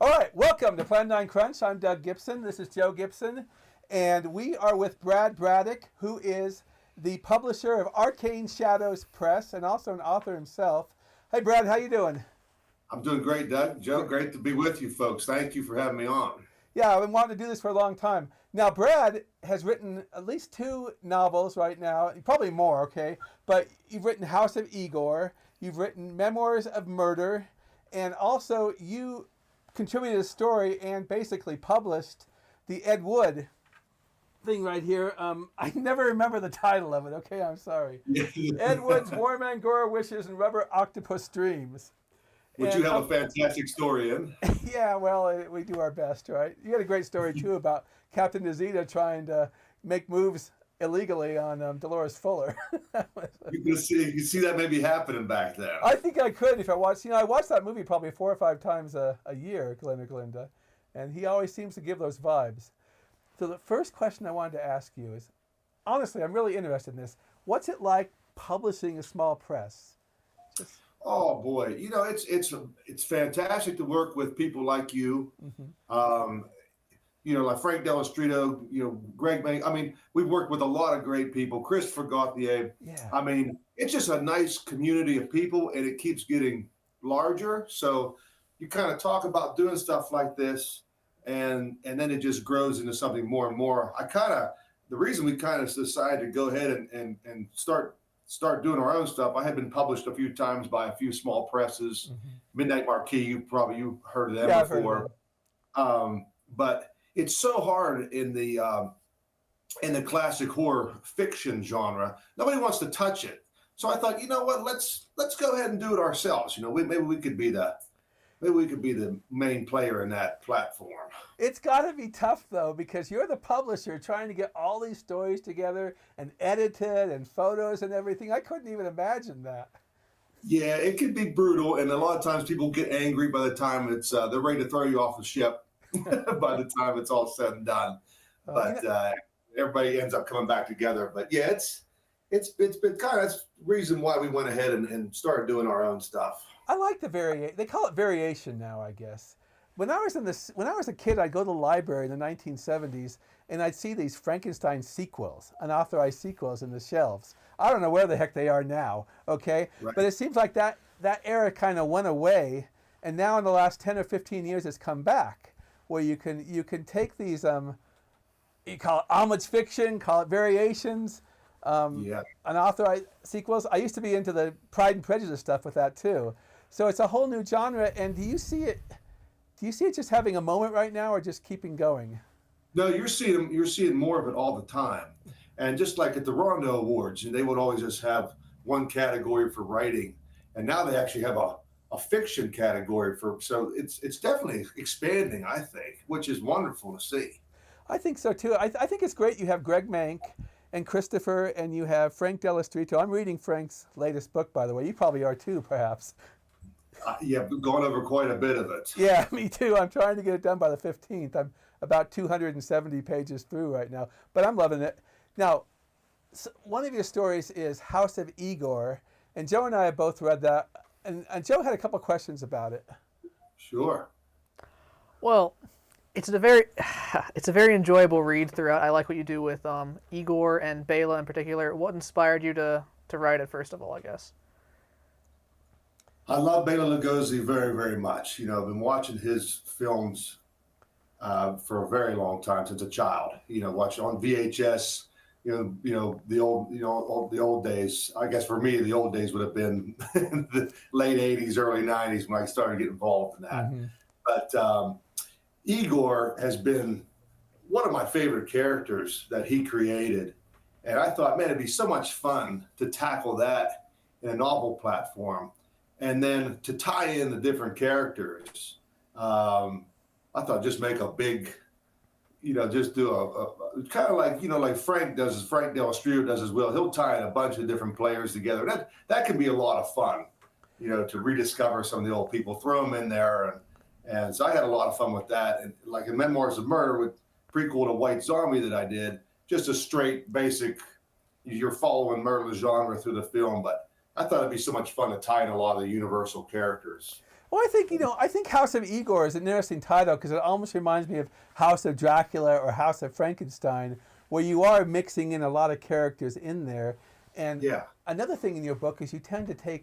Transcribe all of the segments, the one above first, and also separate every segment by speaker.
Speaker 1: All right, welcome to Plan 9 Crunch. I'm Doug Gibson. This is Joe Gibson. And we are with Braddock, who is the publisher of Arcane Shadows Press and also an author himself. Hey, Brad, how you doing?
Speaker 2: I'm doing great, Doug. Joe, great to be with you folks. Thank you for having me on.
Speaker 1: Yeah, I've been wanting to do this for a long time. Now, Brad has written at least 2 novels right now, probably more, okay? But you've written House of Ygor, you've written Memoirs of Murder, and also you contributed a story and basically published the Ed Wood thing right here. I never remember the title of it, okay? I'm sorry. Ed Wood's Warm Angora Wishes and Rubber Octopus Dreams.
Speaker 2: Which
Speaker 1: And
Speaker 2: you have a fantastic story in.
Speaker 1: yeah, well, we do our best, right? You got a great story too about Captain Nazita trying to make moves illegally on Dolores Fuller.
Speaker 2: You can see that maybe happening back then.
Speaker 1: I think I could if I watched. I watched that movie probably 4 or 5 times a year, Glinda, and he always seems to give those vibes. So the first question I wanted to ask you is, honestly, I'm really interested in this. What's it like publishing a small press? Just...
Speaker 2: Oh boy, it's fantastic to work with people like you. Like Frank Delastrito, Greg May. I mean, we've worked with a lot of great people. Christopher Gauthier.
Speaker 1: Yeah.
Speaker 2: I mean, it's just a nice community of people, and it keeps getting larger. So you kind of talk about doing stuff like this, and then it just grows into something more and more. The reason we kind of decided to go ahead and start doing our own stuff. I had been published a few times by a few small presses. Midnight Marquee, you've heard of them before. But it's so hard in the classic horror fiction genre. Nobody wants to touch it. So I thought, you know what? Let's go ahead and do it ourselves. Maybe we could be the main player in that platform.
Speaker 1: It's got to be tough, though, because you're the publisher trying to get all these stories together and edited and photos and everything. I couldn't even imagine that.
Speaker 2: Yeah, it can be brutal, and a lot of times people get angry by the time they're ready to throw you off the ship by the time it's all said and done. But everybody ends up coming back together. But yeah, it's been kind of the reason why we went ahead and started doing our own stuff.
Speaker 1: I like the variation. They call it variation now, I guess. When I was a kid, I'd go to the library in the 1970s, and I'd see these Frankenstein sequels, unauthorized sequels in the shelves. I don't know where the heck they are now, okay? Right. But it seems like that era kind of went away, and now in the last 10 or 15 years, it's come back, where you can take these, you call it homage fiction, call it variations, unauthorized sequels. I used to be into the Pride and Prejudice stuff with that too. So it's a whole new genre, and do you see it just having a moment right now, or just keeping going?
Speaker 2: No, you're seeing more of it all the time. And just like at the Rondo Awards, they would always just have one category for writing, and now they actually have a fiction category so it's definitely expanding, I think, which is wonderful to see.
Speaker 1: I think so too. I think it's great you have Greg Mank and Christopher, and you have Frank Delastrito. I'm reading Frank's latest book, by the way. You probably are too, perhaps.
Speaker 2: Yeah, gone over quite a bit of it.
Speaker 1: Yeah, me too. I'm trying to get it done by the 15th. I'm about 270 pages through right now, but I'm loving it. Now, one of your stories is House of Ygor, and Joe and I have both read that, and Joe had a couple questions about it.
Speaker 2: Sure.
Speaker 3: Well, it's a very enjoyable read throughout. I like what you do with Ygor and Bela in particular. What inspired you to write it, first of all, I guess?
Speaker 2: I love Bela Lugosi very, very much. I've been watching his films for a very long time, since a child. Watching on VHS. The old days. I guess for me, the old days would have been the late '80s, early '90s when I started getting involved in that. But Ygor has been one of my favorite characters that he created, and I thought, man, it'd be so much fun to tackle that in a novel platform. And then to tie in the different characters, I thought just make a big, just do a kind of like Frank Delastrito does as well. He'll tie in a bunch of different players together. That can be a lot of fun, to rediscover some of the old people, throw them in there. And so I had a lot of fun with that. And like in Memoirs of Murder, with prequel to White's Army that I did, just a straight basic, you're following murder genre through the film, but I thought it'd be so much fun to tie in a lot of the universal characters.
Speaker 1: Well, I think House of Ygor is an interesting title because it almost reminds me of House of Dracula or House of Frankenstein, where you are mixing in a lot of characters in there. And
Speaker 2: Yeah.
Speaker 1: another thing in your book is you tend to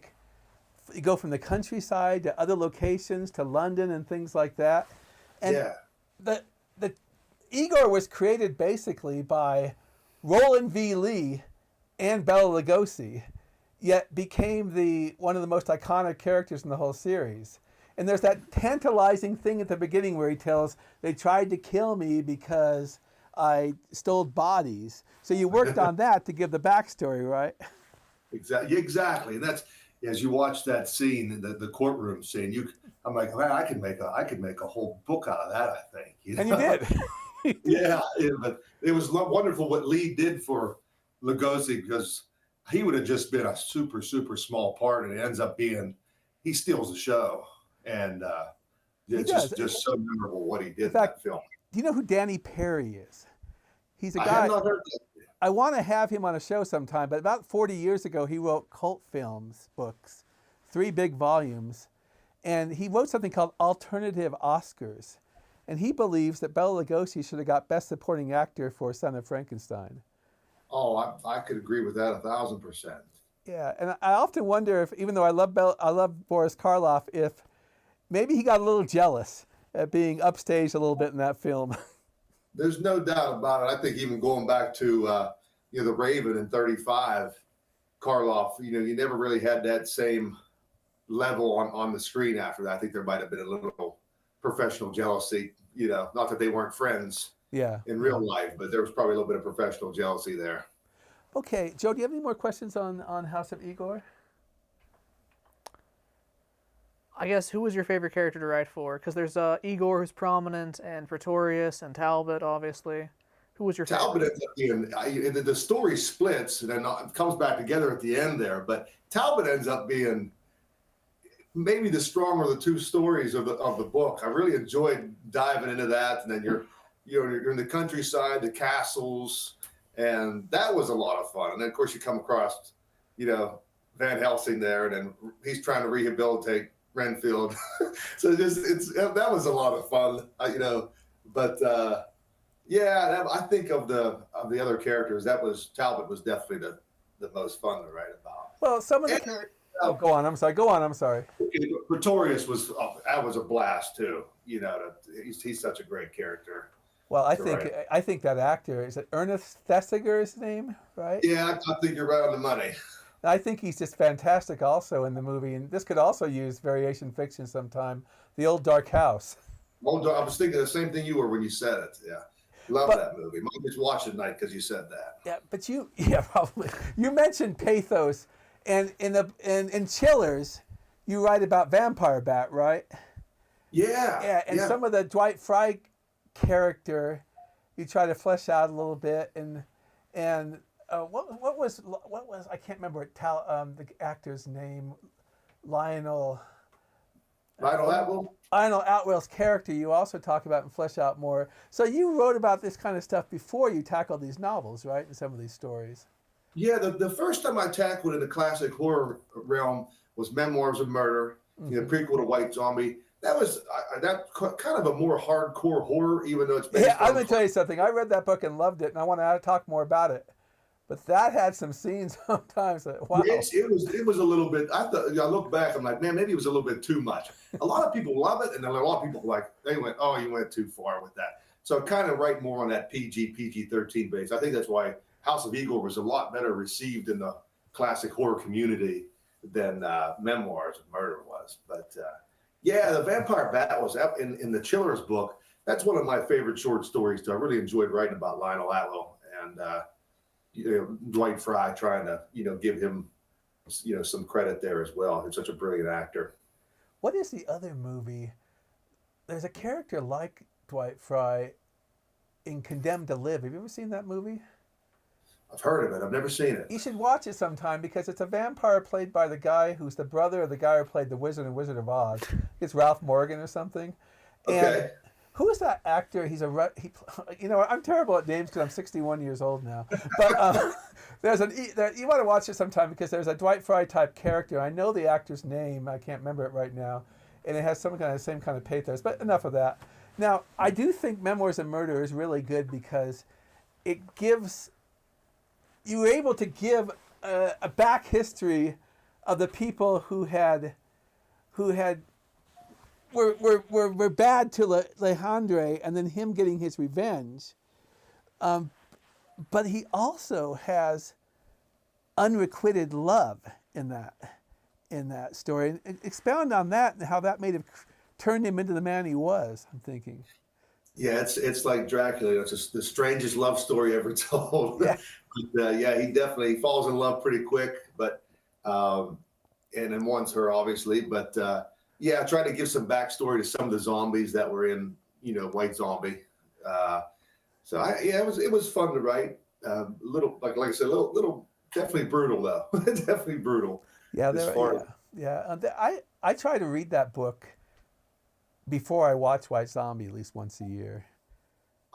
Speaker 1: you go from the countryside to other locations to London and things like that. And
Speaker 2: Yeah.
Speaker 1: the Ygor was created basically by Roland V. Lee and Bela Lugosi, yet became one of the most iconic characters in the whole series. And there's that tantalizing thing at the beginning where he tells, they tried to kill me because I stole bodies. So you worked on that to give the backstory, right?
Speaker 2: Exactly. And that's, as you watch that scene, the courtroom scene, I'm like, man, I could make a whole book out of that, I think.
Speaker 1: And you did.
Speaker 2: Yeah, but it was wonderful what Lee did for Lugosi, because he would have just been a super, super small part, and it ends up being, he steals the show. And it's just so memorable what he did in that film.
Speaker 1: Do you know who Danny Perry is? He's a guy.
Speaker 2: I have not heard that.
Speaker 1: I want to have him on a show sometime, but about 40 years ago, he wrote cult films books, 3 big volumes. And he wrote something called Alternative Oscars. And he believes that Bela Lugosi should have got Best Supporting Actor for Son of Frankenstein.
Speaker 2: Oh, I could agree with that 1,000%.
Speaker 1: Yeah, and I often wonder if, even though I love Boris Karloff, if maybe he got a little jealous at being upstaged a little bit in that film.
Speaker 2: There's no doubt about it. I think even going back to The Raven in '35, Karloff, you never really had that same level on the screen after that. I think there might have been a little professional jealousy, not that they weren't friends in real life, but there was probably a little bit of professional jealousy there.
Speaker 1: Okay, Joe, do you have any more questions on House of Ygor?
Speaker 3: I guess, who was your favorite character to write for? Because there's Ygor, who's prominent, and Pretorius, and Talbot, obviously. Who was your favorite?
Speaker 2: Talbot ends up being, the story splits and then it comes back together at the end there, but Talbot ends up being maybe the stronger of the 2 stories of the book. I really enjoyed diving into that, and then you're in the countryside, the castles, and that was a lot of fun. And then of course you come across, Van Helsing there, and then he's trying to rehabilitate Renfield. So that was a lot of fun, But I think of the other characters, Talbot was definitely the most fun to write about.
Speaker 1: Well, some of the characters. Oh, go on. I'm sorry.
Speaker 2: Pretorius that was a blast too. He's such a great character.
Speaker 1: Well, I think that actor, is it Ernest Thesiger's name, right?
Speaker 2: Yeah, I think you're right on the money.
Speaker 1: I think he's just fantastic also in the movie, and this could also use variation fiction sometime. The Old Dark House.
Speaker 2: I was thinking the same thing you were when you said it. Yeah, love that movie. Might just watch it tonight because you said that.
Speaker 1: Yeah, but probably. You mentioned pathos, and in Chillers, you write about Vampire Bat, right?
Speaker 2: Yeah.
Speaker 1: Yeah, and some of the Dwight Fry character, you try to flesh out a little bit, and what was I can't remember the actor's name, Lionel
Speaker 2: Atwill.
Speaker 1: Lionel Atwill's character you also talk about and flesh out more. So you wrote about this kind of stuff before you tackled these novels, right? And some of these stories. Yeah,
Speaker 2: the first time I tackled in the classic horror realm was Memoirs of Murder, prequel to White Zombie. That was kind of a more hardcore horror, even though it's based on...
Speaker 1: I'm going to tell you something. I read that book and loved it, and I want to talk more about it. But that had some scenes sometimes that, wow.
Speaker 2: It was a little bit, I look back, I'm like, man, maybe it was a little bit too much. A lot of people love it, and then a lot of people you went too far with that. So kind of write more on that PG-13 base. I think that's why House of Ygor was a lot better received in the classic horror community than Memoirs of Murder was. But the Vampire Bat was in the Chillers book. That's one of my favorite short stories too. I really enjoyed writing about Lionel Atwill and Dwight Fry, trying to give him some credit there as well. He's such a brilliant actor.
Speaker 1: What is the other movie? There's a character like Dwight Fry in Condemned to Live. Have you ever seen that movie?
Speaker 2: I've heard of it. I've never seen it.
Speaker 1: You should watch it sometime because it's a vampire played by the guy who's the brother of the guy who played the Wizard in Wizard of Oz. It's Ralph Morgan or something.
Speaker 2: Okay.
Speaker 1: And who is that actor? I'm terrible at names because I'm 61 years old now. But you want to watch it sometime because there's a Dwight Fry type character. I know the actor's name. I can't remember it right now. and it has some kind of same kind of pathos. But enough of that. Now, I do think Memoirs of Murder is really good because it gives you were able to give a back history of the people who were bad to Alejandre, and then him getting his revenge. But he also has unrequited love in that story. And expound on that and how that made him turned him into the man he was. I'm thinking.
Speaker 2: Yeah, it's like Dracula. It's just the strangest love story ever told.
Speaker 1: Yeah.
Speaker 2: But, yeah, he definitely falls in love pretty quick, but and then wants her obviously. But yeah, I tried to give some backstory to some of the zombies that were in White Zombie. It was fun to write. Little like I said, little definitely brutal though. Definitely brutal.
Speaker 1: Yeah, I try to read that book before I watch White Zombie at least once a year.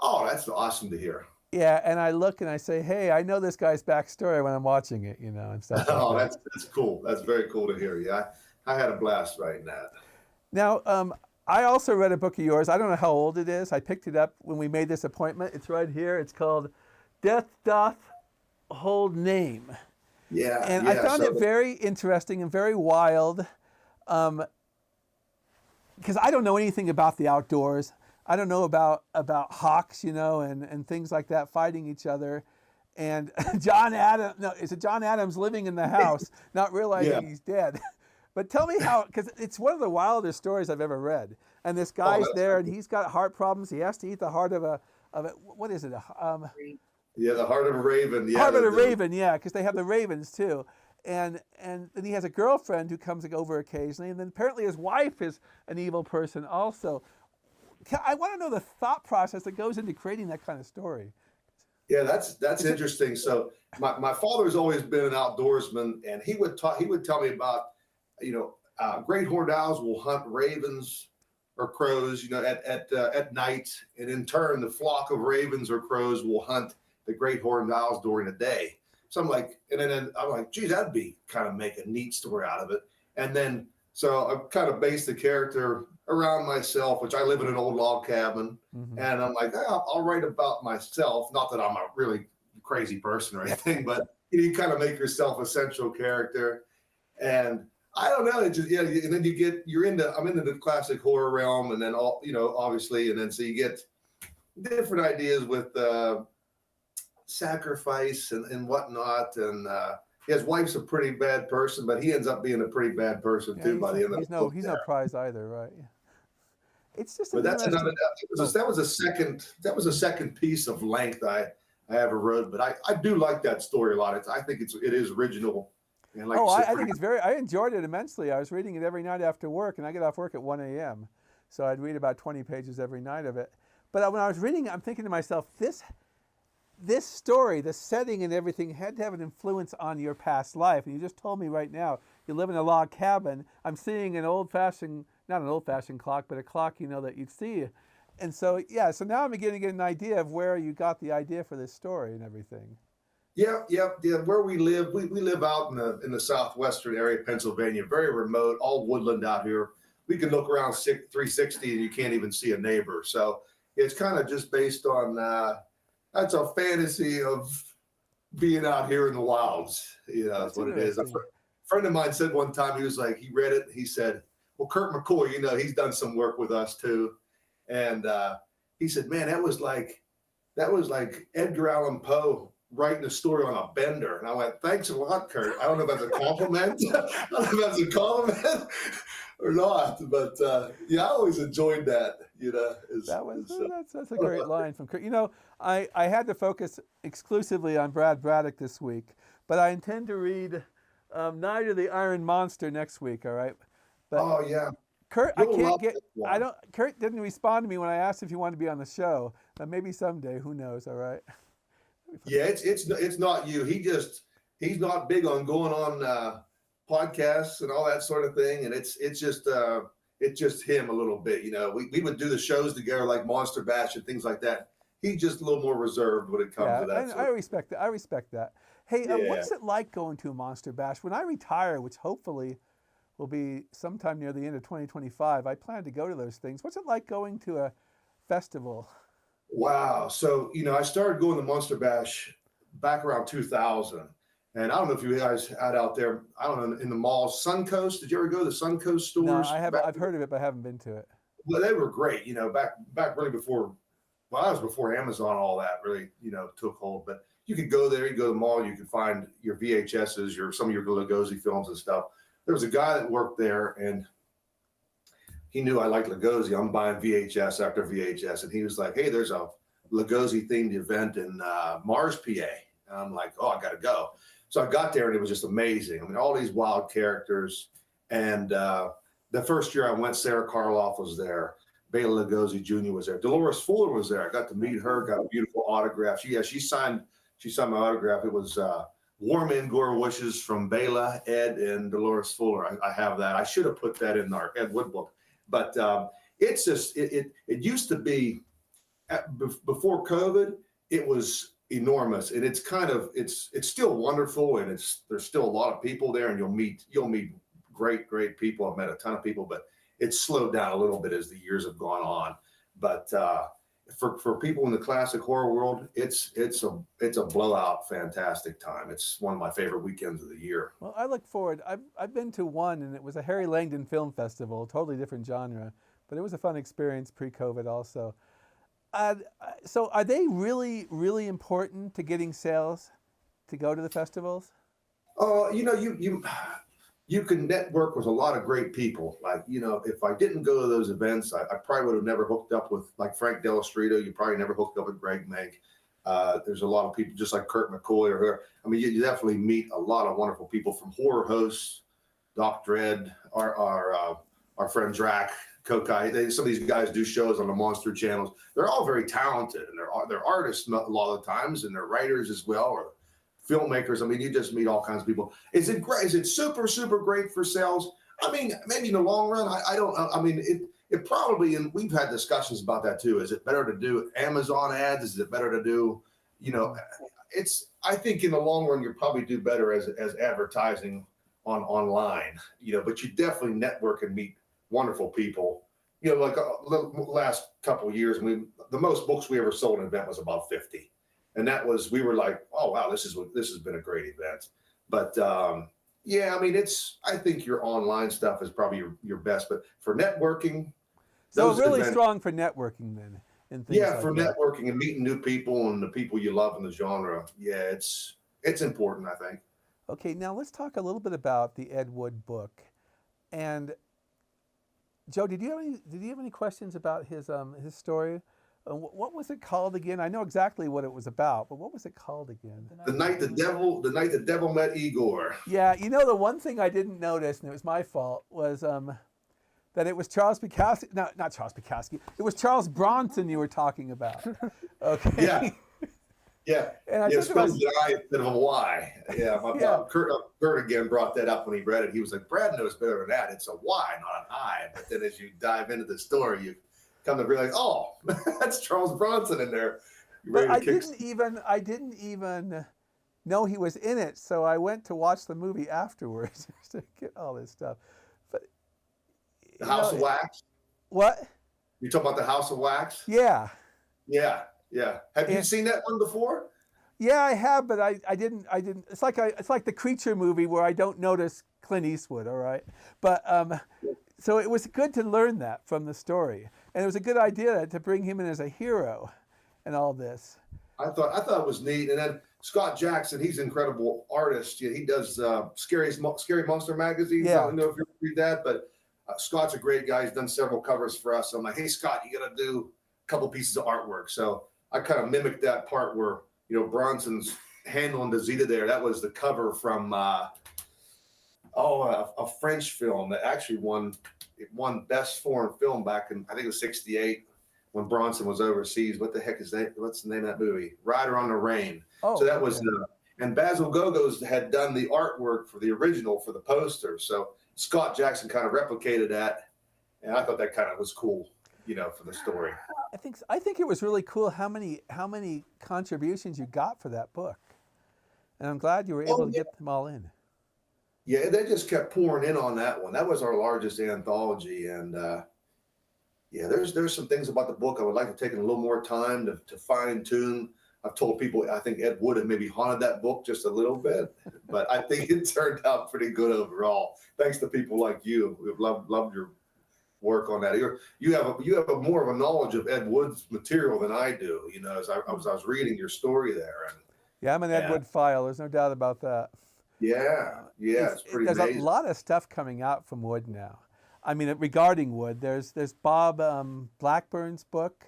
Speaker 2: Oh, that's awesome to hear.
Speaker 1: Yeah, and I look and I say, hey, I know this guy's backstory when I'm watching it, and stuff.
Speaker 2: Oh,
Speaker 1: like
Speaker 2: that's cool. That's very cool to hear. Yeah, I had a blast writing that.
Speaker 1: Now, I also read a book of yours. I don't know how old it is. I picked it up when we made this appointment. It's right here. It's called Death Doth Hold Name.
Speaker 2: Yeah.
Speaker 1: And I found it very interesting and very wild because I don't know anything about the outdoors. I don't know about hawks, and things like that fighting each other. And John Adams living in the house, not realizing he's dead. But tell me how, because it's one of the wildest stories I've ever read. And this guy's there, and he's got heart problems. He has to eat the heart of a what is it?
Speaker 2: Yeah, the heart of a raven. Yeah,
Speaker 1: heart of a raven, yeah, because they have the ravens too. And then he has a girlfriend who comes over occasionally, and then apparently his wife is an evil person also. I want to know the thought process that goes into creating that kind of story.
Speaker 2: Yeah, that's interesting. So my father's always been an outdoorsman, and he would tell me about, great horned owls will hunt ravens or crows, at night, and in turn, the flock of ravens or crows will hunt the great horned owls during the day. So I'm like, and then I'm like, geez, that'd be kind of make a neat story out of it. And then, so I kind of based the character around myself, which I live in an old log cabin. Mm-hmm. And I'm like, I'll write about myself. Not that I'm a really crazy person or anything, but you kind of make yourself a central character. And I don't know, it just, and then I'm into the classic horror realm, and then obviously, and then so you get different ideas with sacrifice and whatnot. And his wife's a pretty bad person, but he ends up being a pretty bad person too by the end of the book.
Speaker 1: He's no prize either, right? It's just.
Speaker 2: But that's another. That was a second piece of length I ever wrote. But I do like that story a lot. I think it is original. And like
Speaker 1: I think it's I enjoyed it immensely. I was reading it every night after work, and I get off work at 1 a.m. So I'd read about 20 pages every night of it. But when I was reading it, I'm thinking to myself, this story, the setting and everything had to have an influence on your past life. And you just told me right now, you live in a log cabin. I'm seeing not an old-fashioned clock, but a clock, that you'd see. And so, so now I'm beginning to get an idea of where you got the idea for this story and everything.
Speaker 2: Yeah. Where we live, we live out in the southwestern area of Pennsylvania, very remote, all woodland out here. We can look around 360 and you can't even see a neighbor. So it's kind of just based on, that's a fantasy of being out here in the wilds. That's what it is. A friend of mine said one time, he read it. He said, well, Kurt McCoy, he's done some work with us too. And he said, man, that was like Edgar Allan Poe writing a story on a bender. And I went, thanks a lot, Kurt. I don't know if that's a compliment. Or not, but I always enjoyed that.
Speaker 1: That's a great line from Kurt. I had to focus exclusively on Brad Braddock this week, but I intend to read Night of the Iron Monster next week. All right. But Kurt, Kurt didn't respond to me when I asked if he wanted to be on the show. But maybe someday, who knows? All right.
Speaker 2: Yeah, it's not you. He's not big on going on podcasts and all that sort of thing, and it's just him a little bit. We would do the shows together like Monster Bash and things like that. He's just a little more reserved when it comes to that.
Speaker 1: I respect that. Hey, what's it like going to a Monster Bash? When I retire, which hopefully will be sometime near the end of 2025. I plan to go to those things. What's it like going to a festival?
Speaker 2: Wow. So, I started going to Monster Bash back around 2000. And I don't know if you guys had out there, I don't know, in the malls, Suncoast. Did you ever go to the Suncoast
Speaker 1: No,
Speaker 2: stores?
Speaker 1: I haven't. I've heard of it, but I haven't been to it.
Speaker 2: Well, they were great, back really before, well, that was before Amazon, all that really, took hold. But you could go there, you go to the mall, you could find your VHSs, some of your Lugosi films and stuff. There was a guy that worked there, and he knew I liked Lugosi. I'm buying VHS after VHS. And he was like, hey, there's a Lugosi themed event in Mars, PA. And I'm like, oh, I got to go. So I got there, and it was just amazing. I mean, all these wild characters. And the first year I went, Sarah Karloff was there. Bela Lugosi Jr. was there. Dolores Fuller was there. I got to meet her, got a beautiful autograph. She signed my autograph. It was warm Angora wishes from Bela, Ed, and Dolores Fuller. I have that. I should have put that in our Ed Wood book. But it's just, it used to be, before COVID, it was enormous, and it's still wonderful, and there's still a lot of people there, and you'll meet great people. I've met a ton of people, but it's slowed down a little bit as the years have gone on. But for people in the classic horror world, it's a blowout, fantastic time. It's one of my favorite weekends of the year.
Speaker 1: Well, I look forward. I've been to one, and it was a Harry Langdon Film Festival, totally different genre, but it was a fun experience pre-COVID also. So are they really, really important to getting sales to go to the festivals?
Speaker 2: Oh, you can network with a lot of great people. Like, if I didn't go to those events, I probably would have never hooked up with, like, Frank Delastrito. You probably never hooked up with Greg Menk. There's a lot of people just like Kurt McCoy or her. I mean, you definitely meet a lot of wonderful people, from horror hosts, Doc Dredd, our friend Drac, Kokai. Some of these guys do shows on the Monster channels. They're all very talented, and they're artists a lot of the times, and they're writers as well, or filmmakers. I mean, you just meet all kinds of people. Is it great? Is it super, super great for sales? I mean, maybe in the long run, I don't. I mean, it probably, and we've had discussions about that too. Is it better to do Amazon ads? Is it better to do, I think in the long run, you'll probably do better as advertising online, but you definitely network and meet wonderful people. Like the last couple of years, the most books we ever sold in an event was about 50. And we were like, oh, wow, this has been a great event. But yeah, I mean, I think your online stuff is probably your best, but for networking.
Speaker 1: So really strong for networking then. And things
Speaker 2: yeah,
Speaker 1: like
Speaker 2: for
Speaker 1: that.
Speaker 2: networking and meeting new people and the people you love in the genre. Yeah, it's important, I think.
Speaker 1: Okay, now let's talk a little bit about the Ed Wood book. And Joe, did you have any questions about his story? What was it called again? I know exactly what it was about, but what was it called again?
Speaker 2: The night the devil met Ygor.
Speaker 1: Yeah, the one thing I didn't notice, and it was my fault, was that it was Charles Bukowski. No, not Charles Bukowski. It was Charles Bronson you were talking about. Okay.
Speaker 2: Yeah. Yeah.
Speaker 1: And I
Speaker 2: it's spelled an I instead of a Y. Yeah. Kurt again brought that up when he read it. He was like, Brad knows better than that. It's a Y, not an I. But then as you dive into the story, you come to realize, oh, that's Charles Bronson in there.
Speaker 1: But I didn't even know he was in it, so I went to watch the movie afterwards to get all this stuff. But
Speaker 2: the House of Wax.
Speaker 1: What?
Speaker 2: You talking about the House of Wax?
Speaker 1: Yeah.
Speaker 2: Yeah. Have you seen that one before?
Speaker 1: Yeah, I have, but I didn't. It's like the Creature movie where I don't notice Clint Eastwood. All right, but so it was good to learn that from the story, and it was a good idea to bring him in as a hero, and all this.
Speaker 2: I thought it was neat, and then Scott Jackson, he's an incredible artist. He does Scary Monster magazine.
Speaker 1: Yeah.
Speaker 2: I don't know if you read that, but Scott's a great guy. He's done several covers for us. I'm like, hey Scott, you got to do a couple pieces of artwork. So I kind of mimicked that part where Bronson's handling the Zeta there. That was the cover from a French film that actually won Best Foreign Film back in, I think it was '68 when Bronson was overseas. What the heck is that? What's the name of that movie? Rider on the Rain.
Speaker 1: Oh,
Speaker 2: so that was and Basil Gogos had done the artwork for the original for the poster. So Scott Jackson kind of replicated that, and I thought that kind of was cool, for the story.
Speaker 1: I think it was really cool how many contributions you got for that book, and I'm glad you were able to get them all in.
Speaker 2: Yeah, they just kept pouring in on that one. That was our largest anthology, and yeah, there's some things about the book I would like to take a little more time to fine tune. I've told people I think Ed Wood had maybe haunted that book just a little bit, but I think it turned out pretty good overall. Thanks to people like you who have loved your work on that. You have a more of a knowledge of Ed Wood's material than I do. You know, as I was reading your story there,
Speaker 1: Yeah, I'm an Ed Wood file. There's no doubt about that.
Speaker 2: it's pretty
Speaker 1: There's
Speaker 2: amazing.
Speaker 1: a lot of stuff coming out from Wood now. I mean, regarding Wood, there's Bob Blackburn's book,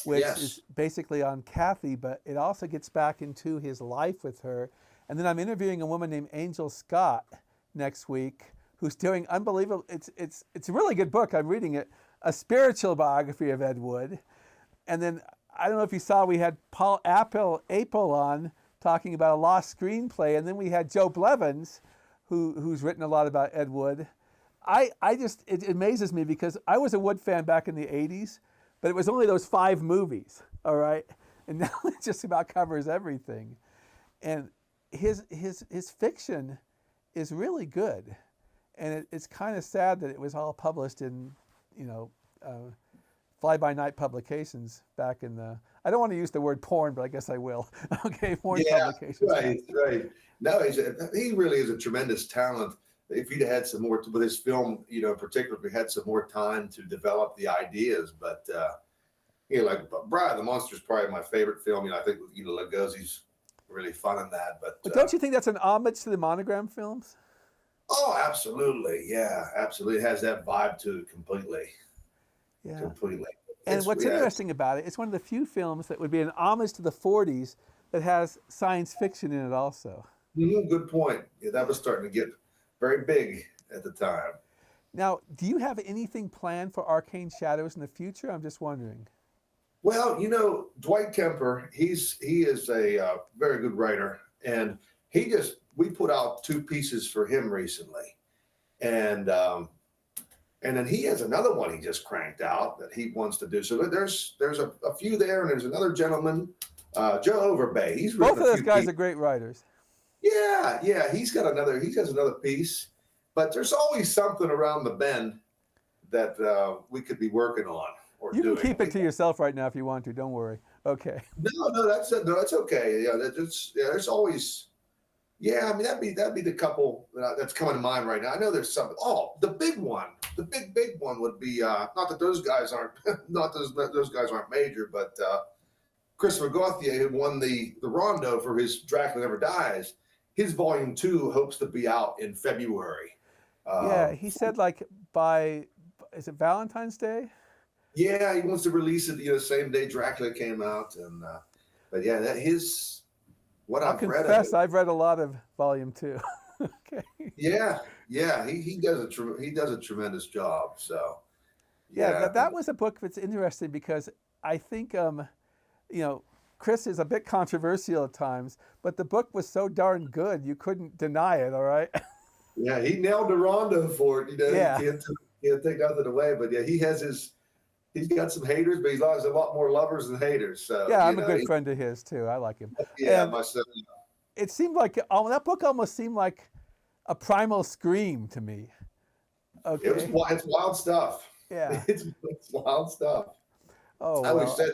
Speaker 1: which is basically on Kathy, but it also gets back into his life with her. And then I'm interviewing a woman named Angel Scott next week, who's doing unbelievable. It's a really good book. I'm reading it, a spiritual biography of Ed Wood. And then I don't know if you saw, we had Paul Apple on talking about a lost screenplay, and then we had Joe Blevins, who's written a lot about Ed Wood. It amazes me because I was a Wood fan back in the 80s, but it was only those 5 movies, all right? And now it just about covers everything. And his fiction is really good. And it's kind of sad that it was all published in, fly-by-night publications back in the, I don't want to use the word porn, but I guess I will. Okay, porn publications.
Speaker 2: Right. No, he really is a tremendous talent. If he'd had some more with his film, in particular, if he had some more time to develop the ideas, but like Bride of the Monster is probably my favorite film. I think Lugosi's really fun in that. But
Speaker 1: don't you think that's an homage to the Monogram films?
Speaker 2: Oh, absolutely. Yeah, absolutely. It has that vibe to it completely.
Speaker 1: Yeah.
Speaker 2: Completely.
Speaker 1: And what's interesting about it, it's one of the few films that would be an homage to the 40s that has science fiction in it also.
Speaker 2: Good point. Yeah, that was starting to get very big at the time.
Speaker 1: Now, do you have anything planned for Arcane Shadows in the future? I'm just wondering.
Speaker 2: Well, Dwight Kemper, he is a very good writer, and we put out 2 pieces for him recently, and then he has another one he just cranked out that he wants to do. So there's a few there, and there's another gentleman, Joe Overbay. He's
Speaker 1: both of those guys are great writers.
Speaker 2: Yeah, he has another piece, but there's always something around the bend that we could be working on or
Speaker 1: you
Speaker 2: doing.
Speaker 1: You can keep it to yourself right now if you want to. Don't worry. Okay.
Speaker 2: No, that's okay. Yeah, there's always. Yeah, I mean that'd be the couple that's coming to mind right now. I know there's some. Oh, the big one, the big one would be not that those guys aren't those guys aren't major, but Christopher Gauthier, who won the Rondo for his Dracula Never Dies, his volume 2 hopes to be out in February.
Speaker 1: Yeah, he said is it Valentine's Day?
Speaker 2: Yeah, he wants to release it the same day Dracula came out, and but yeah, I'll
Speaker 1: confess, I've read a lot of volume 2. Okay.
Speaker 2: Yeah, he does a tremendous job. So
Speaker 1: yeah, that was a book that's interesting because I think Chris is a bit controversial at times, but the book was so darn good you couldn't deny it. All right.
Speaker 2: Yeah, he nailed the Rondo for it.
Speaker 1: Yeah.
Speaker 2: He can't take nothing away. But yeah, he's got some haters, but he's always a lot more lovers than haters. So
Speaker 1: yeah, I'm a good friend of his too. I like him.
Speaker 2: Yeah,
Speaker 1: and
Speaker 2: myself.
Speaker 1: It seemed like that book almost seemed like a primal scream to me. Okay.
Speaker 2: It's wild stuff.
Speaker 1: Yeah.
Speaker 2: It's wild stuff.
Speaker 1: Oh,
Speaker 2: I always said,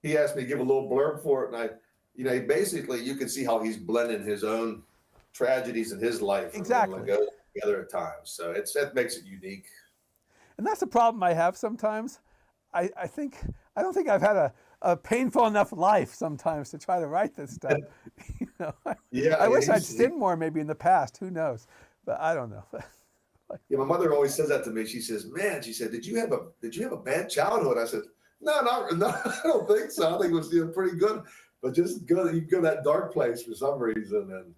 Speaker 2: he asked me to give a little blurb for it, and I, basically you can see how he's blending his own tragedies in his life.
Speaker 1: Exactly.
Speaker 2: And goes together at times. So that makes it unique.
Speaker 1: And that's the problem I have sometimes. I don't think I've had a painful enough life sometimes to try to write this stuff. I wish I'd sinned more maybe in the past. Who knows? But I don't know.
Speaker 2: Yeah, my mother always says that to me. She says, "Man," she said, "Did you have a bad childhood?" I said, No, I don't think so. I think it was pretty good, but just you go that dark place for some reason. And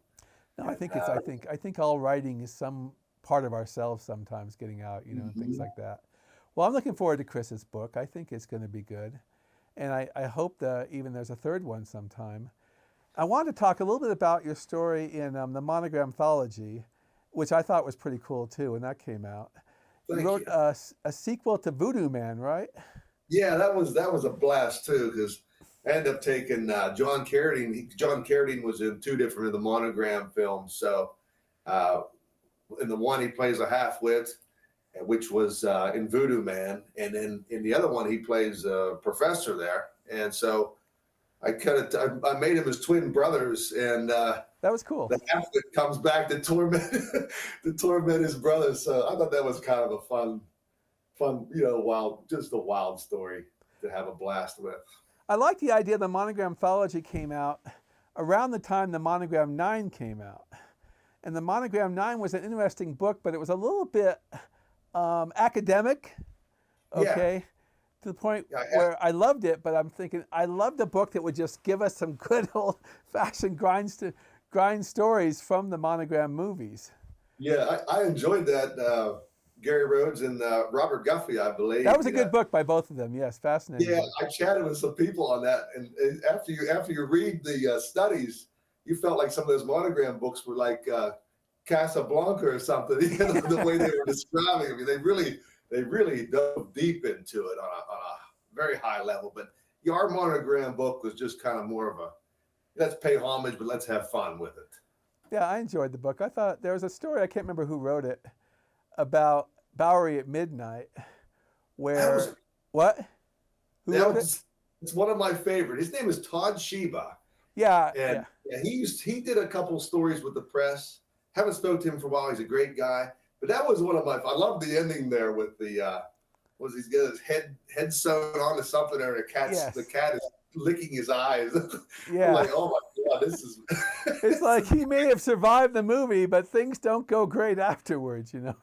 Speaker 1: no, I think all writing is some part of ourselves sometimes getting out, and things like that. Well, I'm looking forward to Chris's book. I think it's going to be good, and I hope that even there's a third one sometime. I wanted to talk a little bit about your story in the Monogram Anthology, which I thought was pretty cool too when that came out. You wrote a sequel to Voodoo Man, right?
Speaker 2: Yeah, that was a blast too, because I ended up taking John Carradine. John Carradine was in 2 different of the Monogram films, so in the one he plays a half-wit, which was in Voodoo Man, and then in the other one he plays a professor there. And so I I made him as twin brothers, and
Speaker 1: That was cool.
Speaker 2: the half-wit comes back to torment to torment his brothers. So I thought that was kind of a fun, just a wild story to have a blast with.
Speaker 1: I like the idea the Monogram Anthology came out around the time the Monogram 9 came out. And the Monogram 9 was an interesting book, but it was a little bit academic, okay,
Speaker 2: Yeah.
Speaker 1: to the point where I loved it, but I'm thinking, I loved a book that would just give us some good old-fashioned grind stories from the Monogram movies.
Speaker 2: Yeah, I enjoyed that. Gary Rhodes and Robert Guffey, I believe.
Speaker 1: That was a good book by both of them. Yes, fascinating.
Speaker 2: Yeah,
Speaker 1: book.
Speaker 2: I chatted with some people on that, and after you read the studies, you felt like some of those Monogram books were like Casablanca or something. You know, the way they were describing. I mean, they really dove deep into it on a very high level. But our Monogram book was just kind of more of a let's pay homage, but let's have fun with it.
Speaker 1: Yeah, I enjoyed the book. I thought there was a story, I can't remember who wrote it, about Bowery at Midnight, where what? Who wrote it?
Speaker 2: It's one of my favorite. His name is Todd Sheba.
Speaker 1: Yeah,
Speaker 2: and he did a couple stories with the press. Haven't spoke to him for a while. He's a great guy. But that was one of my. I love the ending there with the he's got his head sewn onto something, and the cat is licking his eyes.
Speaker 1: Yeah.
Speaker 2: I'm like, oh my God, this is.
Speaker 1: It's like he may have survived the movie, but things don't go great afterwards, you know.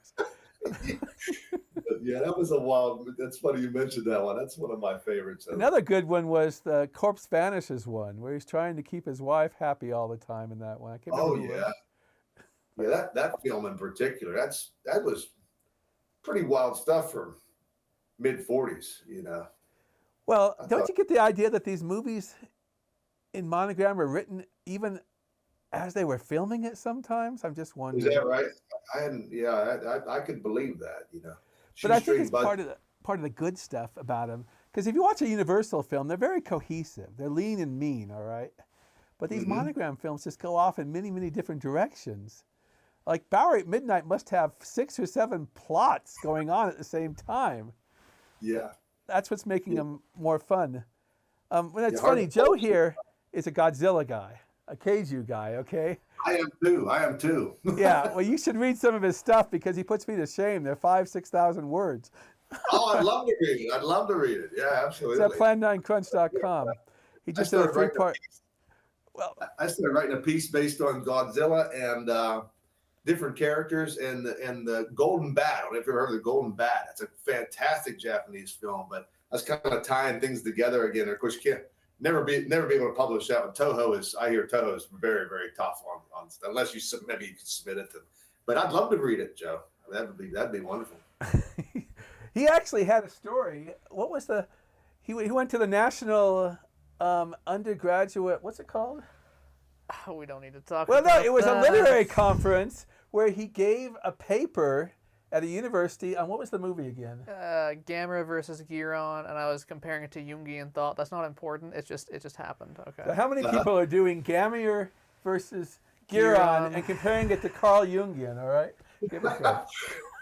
Speaker 2: Yeah, that was a wild. That's funny you mentioned that one. That's one of my favorites.
Speaker 1: Another good one was the Corpse Vanishes one, where he's trying to keep his wife happy all the time in that one. I can't remember who it was.
Speaker 2: Yeah, that film in particular, that was pretty wild stuff for mid-40s, you know.
Speaker 1: Well, don't you get the idea that these movies in Monogram were written even as they were filming it sometimes? I'm just wondering.
Speaker 2: Is that right? I could believe that, you know.
Speaker 1: But I think it's part of the good stuff about them. Because if you watch a Universal film, they're very cohesive. They're lean and mean, all right? But these Monogram films just go off in many, many different directions. Like Bowery at Midnight must have 6 or 7 plots going on at the same time.
Speaker 2: Yeah.
Speaker 1: That's what's making them more fun. It's funny, Joe here is a Godzilla guy, a Kaiju guy, okay?
Speaker 2: I am too.
Speaker 1: Yeah, well, you should read some of his stuff because he puts me to shame. They're 5,000-6,000 words.
Speaker 2: Oh, I'd love to read it. Yeah, absolutely.
Speaker 1: It's at plan9crunch.com. He just did a 3-part.
Speaker 2: Well, I started writing a piece based on Godzilla and different characters and the Golden Bat. I don't know if you've ever heard of the Golden Bat. It's a fantastic Japanese film, but that's kind of tying things together again. Of course, you can't never be able to publish that. But I hear Toho is very, very tough on unless maybe you can submit it to. But I'd love to read it, Joe. That'd be wonderful.
Speaker 1: He actually had a story. What was he went to the National Undergraduate, what's it called?
Speaker 3: Oh, we don't need to talk
Speaker 1: about
Speaker 3: that.
Speaker 1: It was a literary conference where he gave a paper at a university on, what was the movie again?
Speaker 3: Gamera versus Giron, and I was comparing it to Jungian thought. That's not important. It just happened. Okay.
Speaker 1: So how many people are doing Gamera versus Giron and comparing it to Carl Jungian, all right? Give it to him.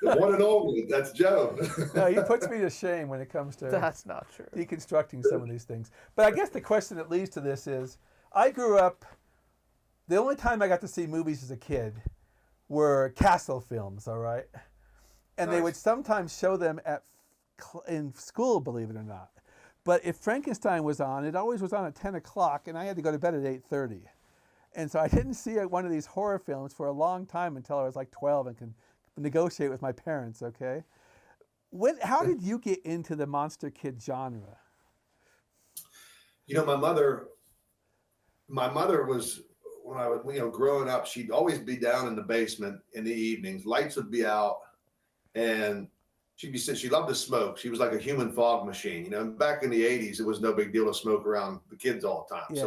Speaker 2: The one and only, that's Joe.
Speaker 1: No, he puts me to shame when it comes to
Speaker 3: That's not true.
Speaker 1: Deconstructing some of these things. But I guess the question that leads to this is, I grew up, the only time I got to see movies as a kid were Castle films, all right? And they would sometimes show them in school, believe it or not. But if Frankenstein was on, it always was on at 10 o'clock, and I had to go to bed at 8:30. And so I didn't see one of these horror films for a long time until I was like 12 and could negotiate with my parents, okay? How did you get into the monster kid genre?
Speaker 2: You know, my mother was, when I was, growing up, she'd always be down in the basement in the evenings. Lights would be out, and she loved to smoke. She was like a human fog machine. Back in the 80s, it was no big deal to smoke around the kids all the time.
Speaker 1: Yeah.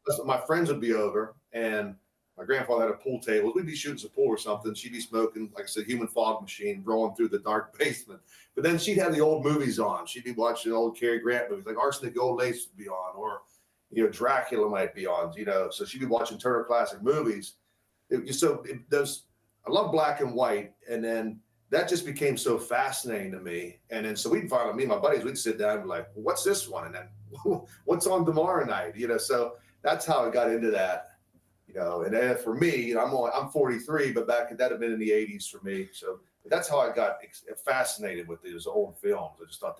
Speaker 2: So my friends would be over, and my grandfather had a pool table. We'd be shooting some pool or something. She'd be smoking, like I said, human fog machine, rolling through the dark basement. But then she'd have the old movies on. She'd be watching old Cary Grant movies, like Arsenic Gold Lace would be on, or Dracula might be on. So she'd be watching Turner Classic Movies. I I love black and white, and then that just became so fascinating to me. And then so we'd finally, me and my buddies, we'd sit down and be like, well, what's this one? And then what's on tomorrow night? So that's how I got into that. And then for me, I'm 43, but back that had been in the 80s for me. So that's how I got fascinated with these old films. I just thought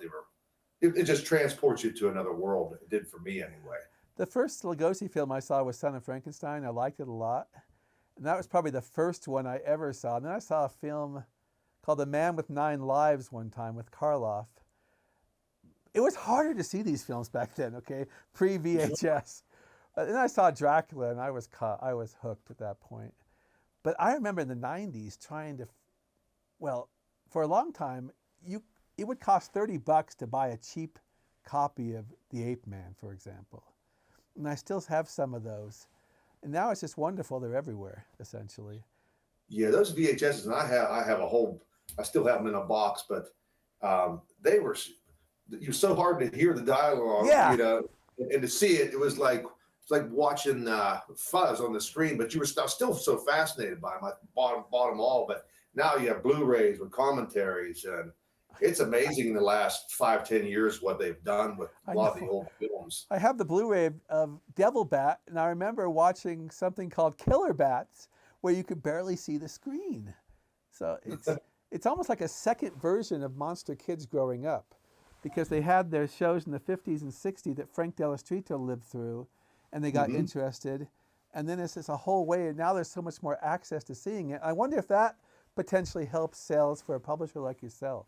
Speaker 2: it just transports you to another world. It did for me anyway.
Speaker 1: The first Lugosi film I saw was Son of Frankenstein. I liked it a lot. And that was probably the first one I ever saw. And then I saw a film called The Man with Nine Lives one time with Karloff. It was harder to see these films back then, okay? Pre-VHS. Then I saw Dracula, and I was hooked at that point. But I remember in the 90s trying to, for a long time, it would cost $30 to buy a cheap copy of The Ape Man, for example. And I still have some of those. And now it's just wonderful. They're everywhere, essentially.
Speaker 2: Yeah, those VHSs, and I still have them in a box, but they were so hard to hear the dialogue, and to see it was like watching fuzz on the screen, but you were still so fascinated by them. I bought them all, but now you have Blu-rays with commentaries, and it's amazing in the last 5-10 years what they've done with a lot of the old films.
Speaker 1: I have the Blu-ray of Devil Bat, and I remember watching something called Killer Bats, where you could barely see the screen. So it's almost like a second version of Monster Kids growing up, because they had their shows in the 50s and 60s that Frank Delestrito lived through, and they got interested. And then it's just a whole way, and now there's so much more access to seeing it. I wonder if that potentially helps sales for a publisher like yourself,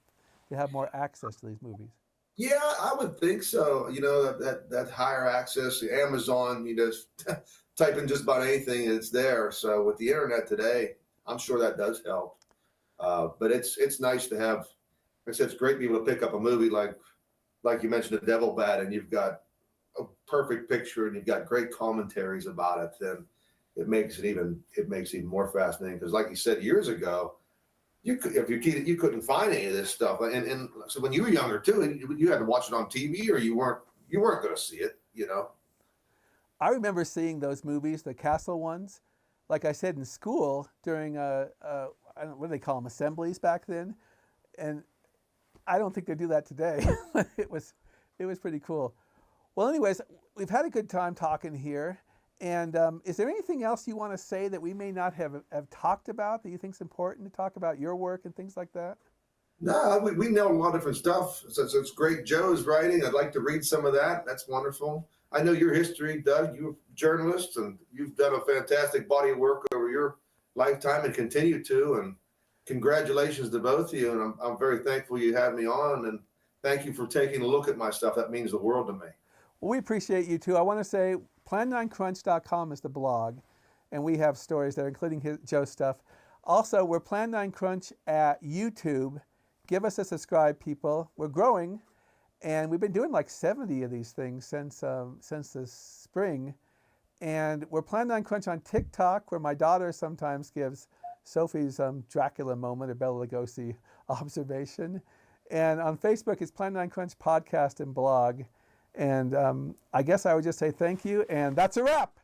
Speaker 1: to have more access to these movies.
Speaker 2: Yeah, I would think so. That higher access, Amazon, you just type in just about anything and it's there. So with the internet today, I'm sure that does help. But it's nice to have, like I said, it's great to be able to pick up a movie like you mentioned, The Devil Bat, and you've got a perfect picture and you've got great commentaries about it. Then it makes it even more fascinating, because like you said, years ago, you couldn't find any of this stuff, and so when you were younger too, you had to watch it on TV, or you weren't going to see it.
Speaker 1: I remember seeing those movies, the Castle ones, like I said, in school during I don't know, what do they call them, assemblies back then, and I don't think they do that today. It was pretty cool. Well, anyways, we've had a good time talking here. And is there anything else you want to say that we may not have talked about that you think is important to talk about your work and things like that?
Speaker 2: No, we know a lot of different stuff. So it's great. Joe's writing. I'd like to read some of that. That's wonderful. I know your history, Doug. You're a journalist, and you've done a fantastic body of work over your lifetime and continue to. And congratulations to both of you. And I'm very thankful you had me on. And thank you for taking a look at my stuff. That means the world to me.
Speaker 1: Well, we appreciate you too. I want to say plan9crunch.com is the blog, and we have stories there, including Joe's stuff. Also, we're Plan 9 Crunch at YouTube. Give us a subscribe, people. We're growing, and we've been doing like 70 of these things since the spring. And we're Plan 9 Crunch on TikTok, where my daughter sometimes gives Sophie's Dracula moment or Bela Lugosi observation. And on Facebook, it's Plan 9 Crunch podcast and blog. And I guess I would just say thank you, and that's a wrap.